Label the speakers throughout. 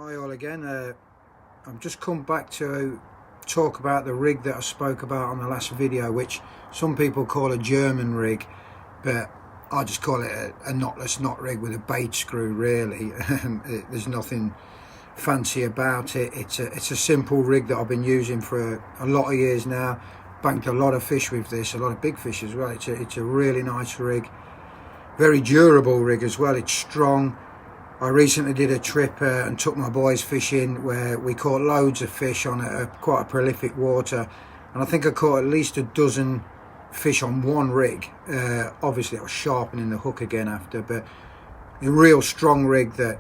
Speaker 1: Hi all again. I've just come back to talk about the rig that I spoke about on the last video, which some people call a German rig, but I just call it a knotless knot rig with a bait screw really. There's nothing fancy about it. It's a simple rig that I've been using for a lot of years now. Banked a lot of fish with this, a lot of big fish as well. It's a really nice rig, very durable rig as well. It's strong. I recently did a trip and took my boys fishing where we caught loads of fish on quite a prolific water, and I think I caught at least a dozen fish on one rig. Obviously I was sharpening the hook again after, but a real strong rig that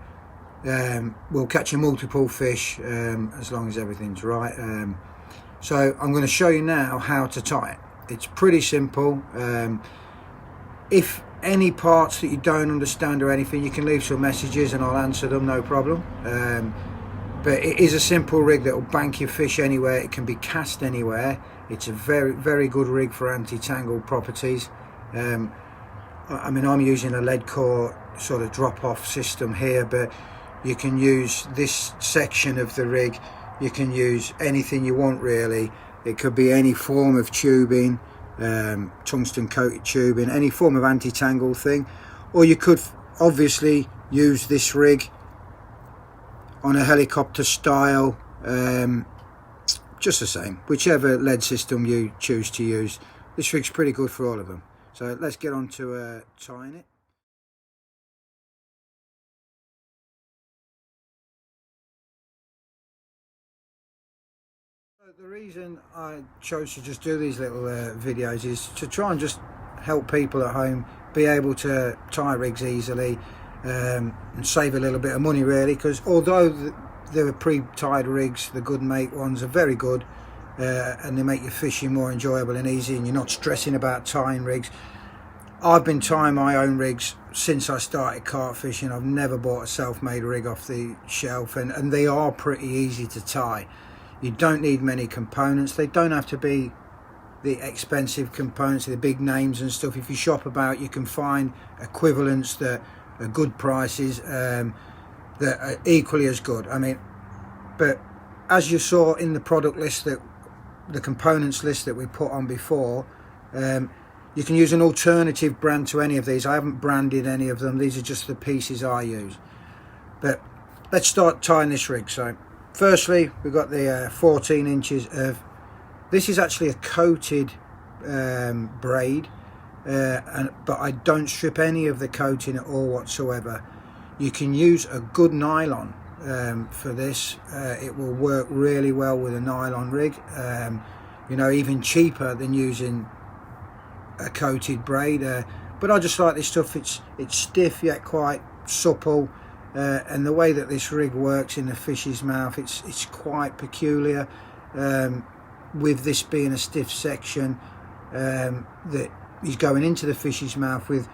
Speaker 1: will catch you multiple fish as long as everything's right. So I'm going to show you now how to tie it. It's pretty simple. If any parts that you don't understand or anything, you can leave some messages and I'll answer them, no problem. But it is a simple rig that will bank your fish anywhere. It can be cast anywhere. It's a very good rig for anti-tangle properties. I mean, I'm using a lead core sort of drop-off system here, but you can use this section of the rig. You can use anything you want really. It could be any form of tubing, tungsten coated tubing, any form of anti-tangle thing, or you could obviously use this rig on a helicopter style, just the same, whichever lead system you choose to use. This rig's pretty good for all of them. So let's get on to tying it. The reason I chose to just do these little videos is to try and just help people at home be able to tie rigs easily and save a little bit of money really, because although the pre-tied rigs, the Good Mate ones, are very good and they make your fishing more enjoyable and easy and you're not stressing about tying rigs. I've been tying my own rigs since I started carp fishing. I've never bought a self-made rig off the shelf, and they are pretty easy to tie. You don't need many components. They don't have to be the expensive components, the big names and stuff. If you shop about, you can find equivalents that are good prices, that are equally as good. I mean, but as you saw in the product list, that the components list that we put on before, you can use an alternative brand to any of these. I haven't branded any of them. These are just the pieces I use. But let's start tying this rig. So firstly, we've got the 14 inches of, this is actually a coated braid, but I don't strip any of the coating at all whatsoever. You can use a good nylon for this. It will work really well with a nylon rig, you know, even cheaper than using a coated braid. But I just like this stuff. It's stiff yet quite supple. And the way that this rig works in the fish's mouth, it's quite peculiar, with this being a stiff section that is going into the fish's mouth with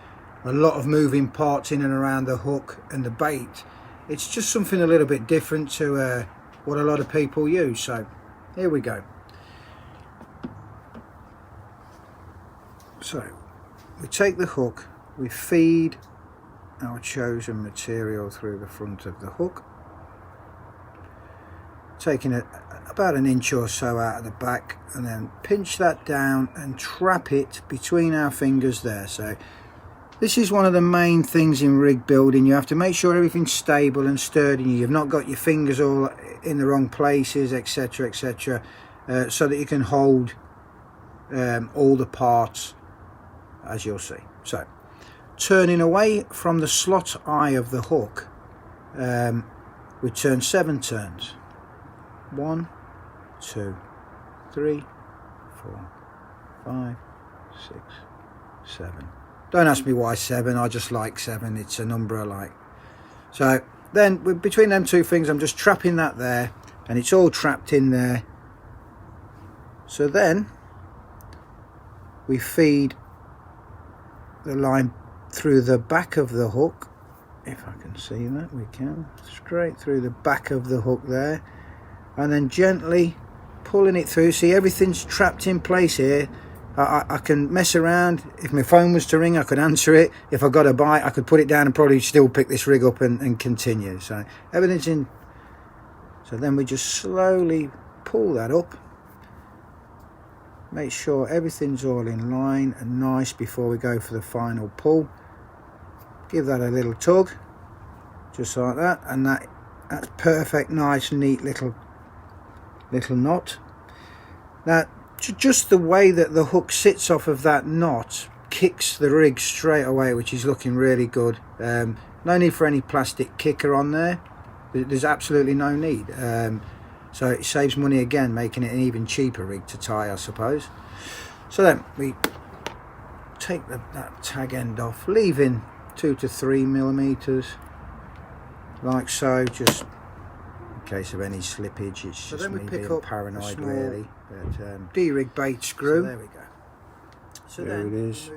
Speaker 1: a lot of moving parts in and around the hook and the bait. It's just something a little bit different to what a lot of people use. So here we go. So we take the hook, we feed our chosen material through the front of the hook, taking it about an inch or so out of the back, and then pinch that down and trap it between our fingers there. So this is one of the main things in rig building. You have to make sure everything's stable and sturdy. You've not got your fingers all in the wrong places, etc, etc, so that you can hold all the parts, as you'll see. So turning away from the slot eye of the hook, we turn 7 turns. 1, 2, 3, 4, 5, 6, 7. Don't ask me why 7, I just like 7. It's a number I like. So then between them two things, I'm just trapping that there, and it's all trapped in there. So then we feed the line through the back of the hook, if I can see that, we can, straight through the back of the hook there, and then gently pulling it through. See, everything's trapped in place here. I can mess around. If my phone was to ring, I could answer it. If I got a bite, I could put it down and probably still pick this rig up and continue. So everything's in So then we just slowly pull that up, make sure everything's all in line and nice before we go for the final pull. Give that a little tug, just like that, and that's perfect, nice, neat little knot. Now, just the way that the hook sits off of that knot kicks the rig straight away, which is looking really good. No need for any plastic kicker on there. There's absolutely no need. So it saves money again, making it an even cheaper rig to tie, I suppose. So then we take that tag end off, leaving 2 to 3 millimeters, like so, just in case of any slippage. It's just me being paranoid, really. But D-rig bait screw. So there we go. So there it is,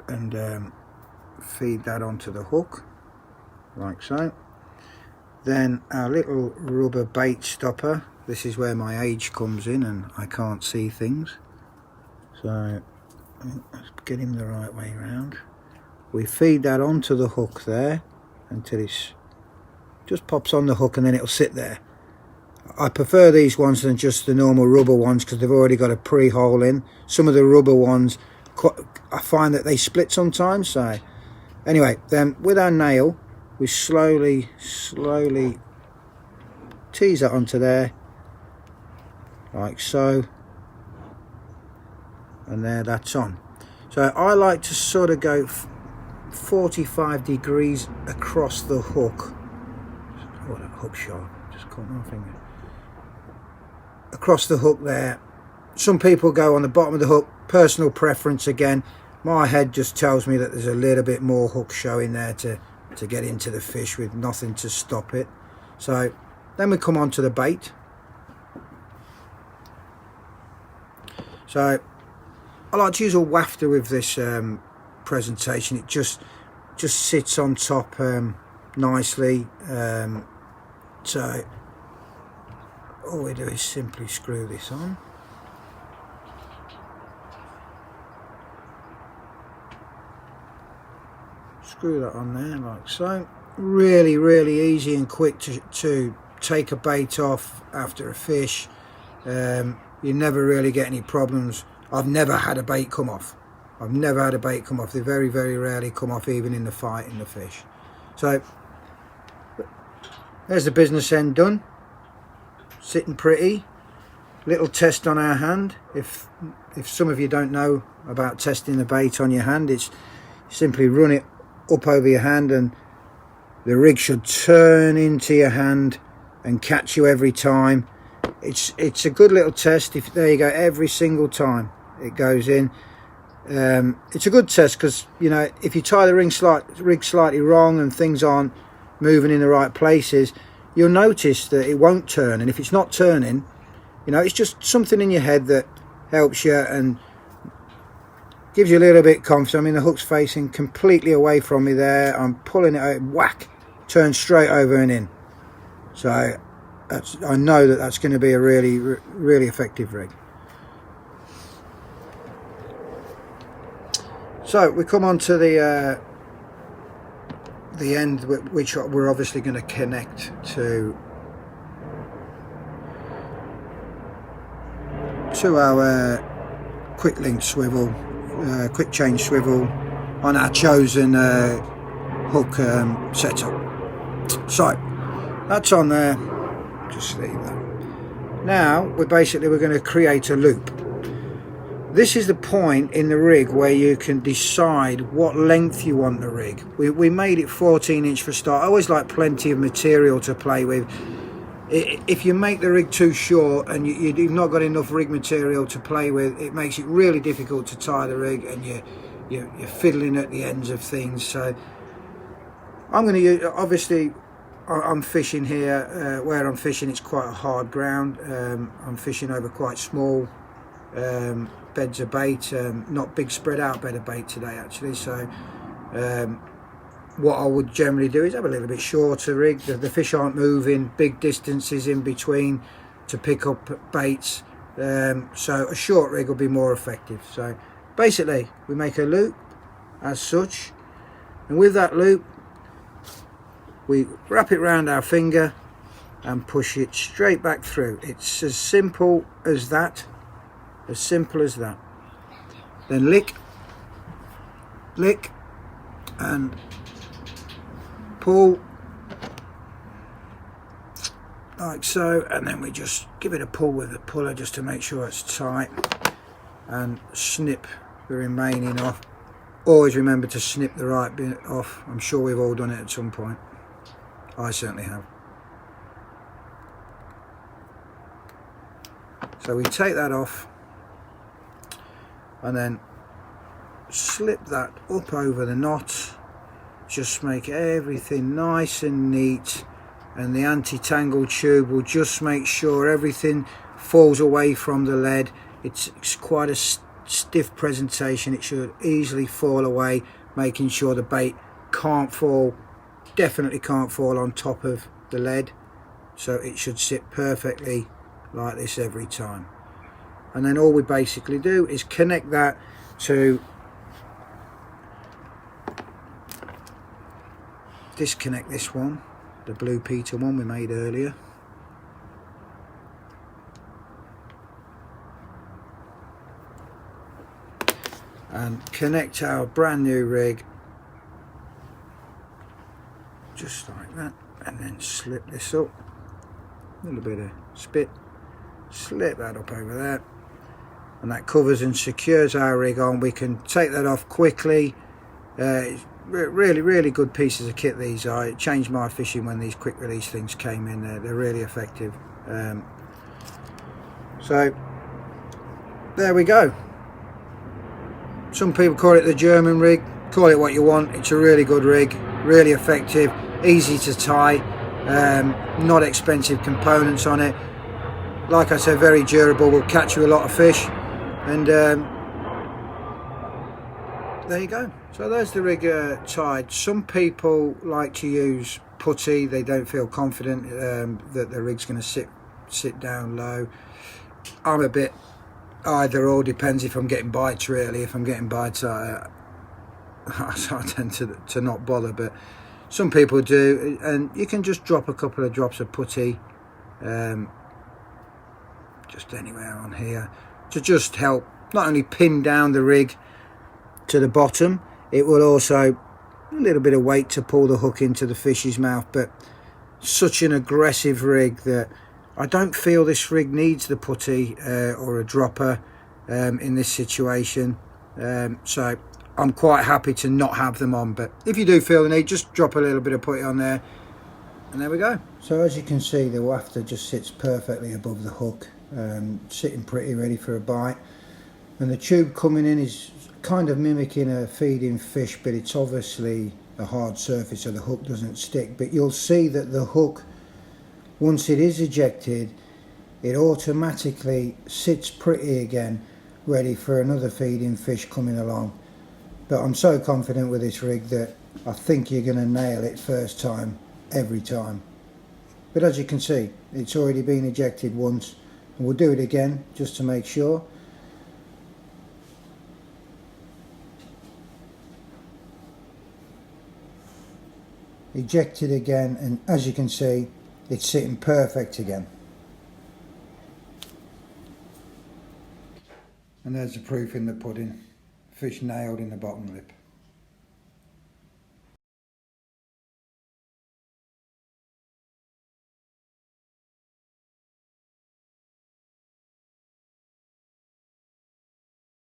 Speaker 1: and feed that onto the hook, like so. Then our little rubber bait stopper. This is where my age comes in and I can't see things. So let's get him the right way around. We feed that onto the hook there until it just pops on the hook, and then it'll sit there. I prefer these ones than just the normal rubber ones because they've already got a pre-hole in. Some of the rubber ones, I find that they split sometimes. So anyway, then with our nail, we slowly tease that onto there, like so, and there, that's on. So I like to sort of go 45 degrees across the hook. Oh, that hook sharp, just caught my finger. Across the hook there. Some people go on the bottom of the hook, personal preference again. My head just tells me that there's a little bit more hook showing there to get into the fish with nothing to stop it. So then we come on to the bait. So I like to use a wafter with this presentation. It just sits on top nicely. So all we do is simply screw this on. Screw that on there like so. Really easy and quick to take a bait off after a fish. You never really get any problems. I've never had a bait come off. I've never had a bait come off. They very rarely come off, even in the fight in the fish. So there's the business end done. Sitting pretty. Little test on our hand. If some of you don't know about testing the bait on your hand, it's simply run it up over your hand and the rig should turn into your hand and catch you every time. It's a good little test. There you go, every single time it goes in. It's a good test because, you know, if you tie the rig slightly wrong and things aren't moving in the right places, you'll notice that it won't turn. And if it's not turning, you know, it's just something in your head that helps you and gives you a little bit of confidence. I mean, the hook's facing completely away from me there. I'm pulling it out, whack, turn straight over and in. So I know that that's going to be a really effective rig. So we come on to the end, which we're obviously going to connect to our quick link swivel, quick change swivel on our chosen hook setup. So that's on there. Just leave that. Now we're going to create a loop. This is the point in the rig where you can decide what length you want the rig. We made it 14-inch for start. I always like plenty of material to play with. If you make the rig too short and you've not got enough rig material to play with, it makes it really difficult to tie the rig, and you're fiddling at the ends of things. So I'm going to use, obviously I'm fishing here, where I'm fishing it's quite a hard ground. I'm fishing over quite small beds of bait, not big spread out bed of bait today actually. So what I would generally do is have a little bit shorter rig. The fish aren't moving big distances in between to pick up baits, so a short rig will be more effective. So basically we make a loop as such, and with that loop we wrap it around our finger and push it straight back through. It's as simple as that, as simple as that. Then lick and pull like so, and then we just give it a pull with the puller just to make sure it's tight, and snip the remaining off. Always remember to snip the right bit off. I'm sure we've all done it at some point. I certainly have. So we take that off and then slip that up over the knot. Just make everything nice and neat, and the anti-tangle tube will just make sure everything falls away from the lead. It's quite a stiff presentation. It should easily fall away, making sure the bait can't fall, definitely can't fall on top of the lead. So it should sit perfectly like this every time. And then all we basically do is connect that to, disconnect this one, the Blue Peter one we made earlier. And connect our brand new rig just like that, and then slip this up, a little bit of spit, slip that up over there, and that covers and secures our rig on. We can take that off quickly. Really good pieces of kit these are. It changed my fishing when these quick release things came in. They're really effective. So there we go. Some people call it the German rig, call it what you want. It's a really good rig, really effective, easy to tie, not expensive components on it. Like I said, very durable, will catch you a lot of fish. And there you go. So there's the rig tied. Some people like to use putty. They don't feel confident that the rig's going to sit down low. I'm a bit either or, depends if I'm getting bites really. If I'm getting bites, I tend to not bother, but some people do, and you can just drop a couple of drops of putty just anywhere on here to just help not only pin down the rig to the bottom, it will also a little bit of weight to pull the hook into the fish's mouth. But such an aggressive rig that I don't feel this rig needs the putty or a dropper in this situation. So I'm quite happy to not have them on, but if you do feel the need, just drop a little bit of putty on there, and there we go. So as you can see, the wafter just sits perfectly above the hook, sitting pretty ready for a bite, and the tube coming in is kind of mimicking a feeding fish, but it's obviously a hard surface so the hook doesn't stick. But you'll see that the hook, once it is ejected, it automatically sits pretty again, ready for another feeding fish coming along. But I'm so confident with this rig that I think you're going to nail it first time, every time. But as you can see, it's already been ejected once, and we'll do it again just to make sure. Ejected again, and as you can see, it's sitting perfect again. And there's the proof in the pudding. Fish nailed in the bottom lip.